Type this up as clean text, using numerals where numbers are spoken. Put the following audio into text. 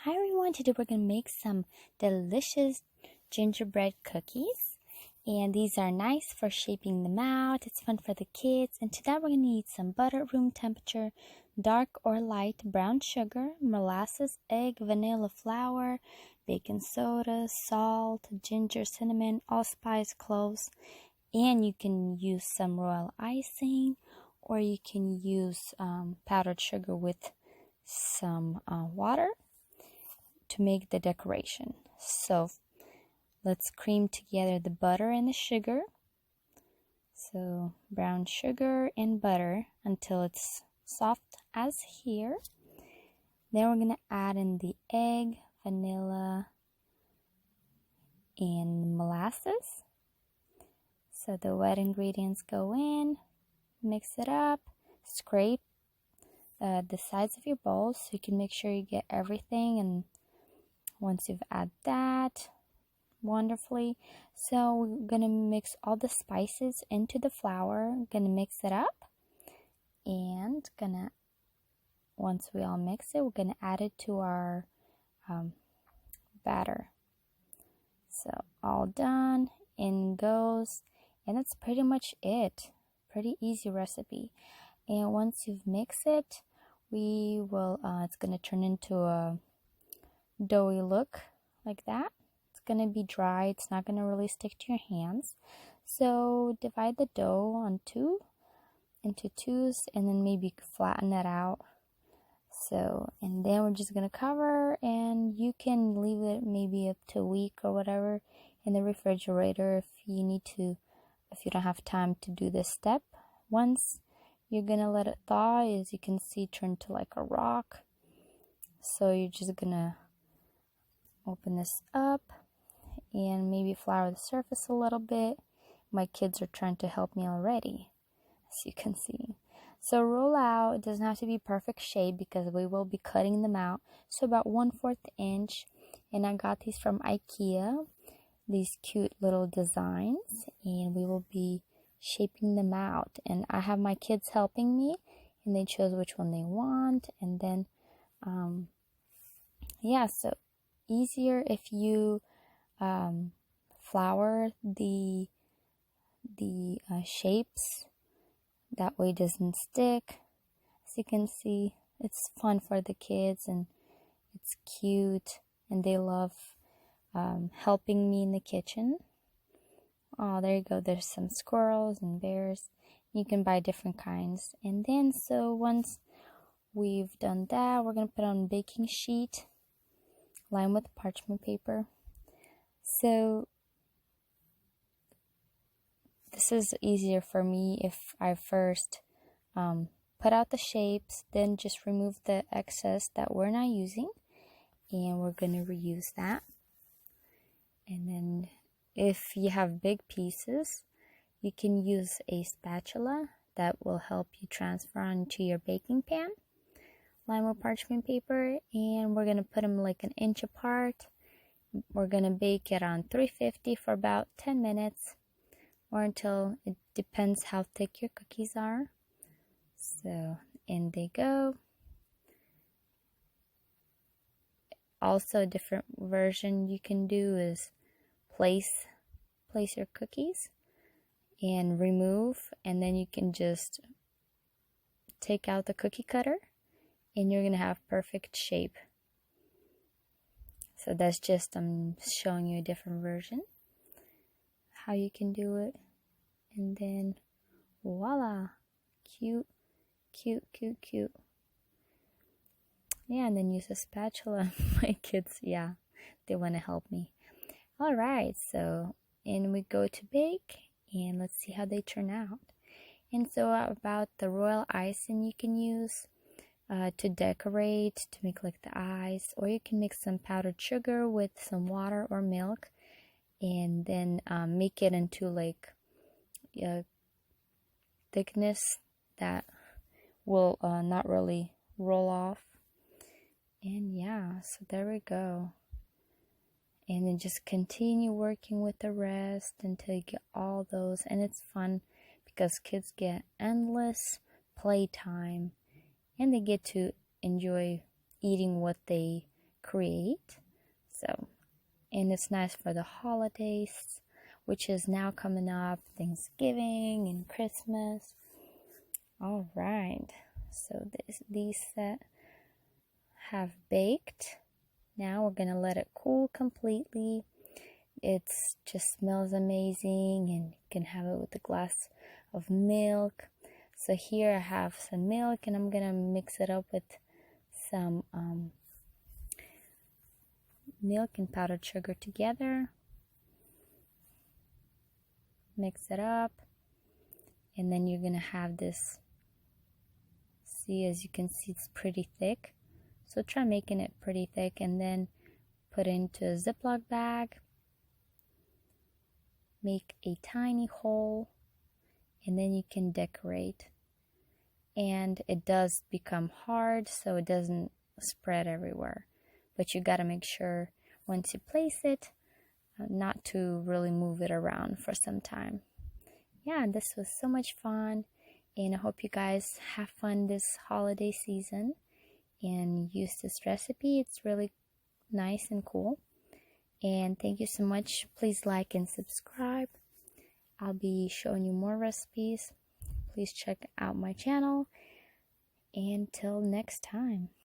Hi everyone, today we're going to make some delicious gingerbread cookies, and these are nice for shaping them out. It's fun for the kids, and to that we're going to need some butter, room temperature, dark or light brown sugar, molasses, egg, vanilla flour, baking soda, salt, ginger, cinnamon, allspice, cloves, and you can use some royal icing, or you can use powdered sugar with some water to make the decoration. So let's cream together the butter and the sugar. So brown sugar and butter until it's soft as here. Then we're going to add in the egg, vanilla, and molasses. So the wet ingredients go in, mix it up, scrape the sides of your bowl so you can make sure you get everything. And once you've added that, wonderfully. So we're gonna mix all the spices into the flour. Gonna mix it up, and once we all mix it, we're gonna add it to our batter. So all done, in goes, and that's pretty much it. Pretty easy recipe. And once you've mixed it, we will. It's gonna turn into a doughy look like that. It's gonna be dry. It's not gonna really stick to your hands. So divide the dough into twos, and then maybe flatten that out. So, and then we're just gonna cover, and you can leave it maybe up to a week or whatever in the refrigerator if you need to, if you don't have time to do this step. Once you're gonna let it thaw, as you can see, turn to like a rock. So you're just gonna open this up and maybe flour the surface a little bit. My kids are trying to help me already, as you can see. So roll out. It doesn't have to be perfect shape because we will be cutting them out. So about 1/4 inch. And I got these from IKEA, these cute little designs, and we will be shaping them out. And I have my kids helping me, and they chose which one they want. And then yeah, so easier if you flour the shapes. That way it doesn't stick. As you can see, it's fun for the kids, and it's cute, and they love helping me in the kitchen. Oh, there you go. There's some squirrels and bears. You can buy different kinds. And then, so once we've done that, we're going to put on a baking sheet, line with parchment paper. So this is easier for me if I first put out the shapes, then just remove the excess that we're not using, and we're going to reuse that. And then if you have big pieces, you can use a spatula that will help you transfer onto your baking pan. Line with parchment paper, and we're going to put them like 1 inch apart. We're going to bake it on 350 for about 10 minutes, or until, it depends how thick your cookies are. So in they go. Also, a different version you can do is place your cookies and remove, and then you can just take out the cookie cutter, and you're gonna have perfect shape. So that's just, I'm showing you a different version how you can do it. And then voila, cute. Yeah, and then use a spatula. My kids, yeah, they want to help me. All right, so and we go to bake, and let's see how they turn out. And so about the royal icing, you can use to decorate, to make like the eyes, or you can mix some powdered sugar with some water or milk, and then make it into like a thickness that will not really roll off. And yeah, so there we go. And then just continue working with the rest until you get all those. And it's fun because kids get endless playtime, and they get to enjoy eating what they create. So, and it's nice for the holidays, which is now coming up, Thanksgiving and Christmas. All right, so these have baked. Now we're gonna let it cool completely. It just smells amazing, and you can have it with a glass of milk. So here I have some milk, and I'm gonna mix it up with some milk and powdered sugar together. Mix it up, and then you're gonna have this. See, as you can see, it's pretty thick. So try making it pretty thick, and then put it into a Ziploc bag. Make a tiny hole, and then you can decorate. And it does become hard, so it doesn't spread everywhere. But you gotta make sure once you place it, not to really move it around for some time. Yeah, this was so much fun, and I hope you guys have fun this holiday season and use this recipe. It's really nice and cool. And thank you so much. Please like and subscribe. I'll be showing you more recipes. Please check out my channel. Until next time.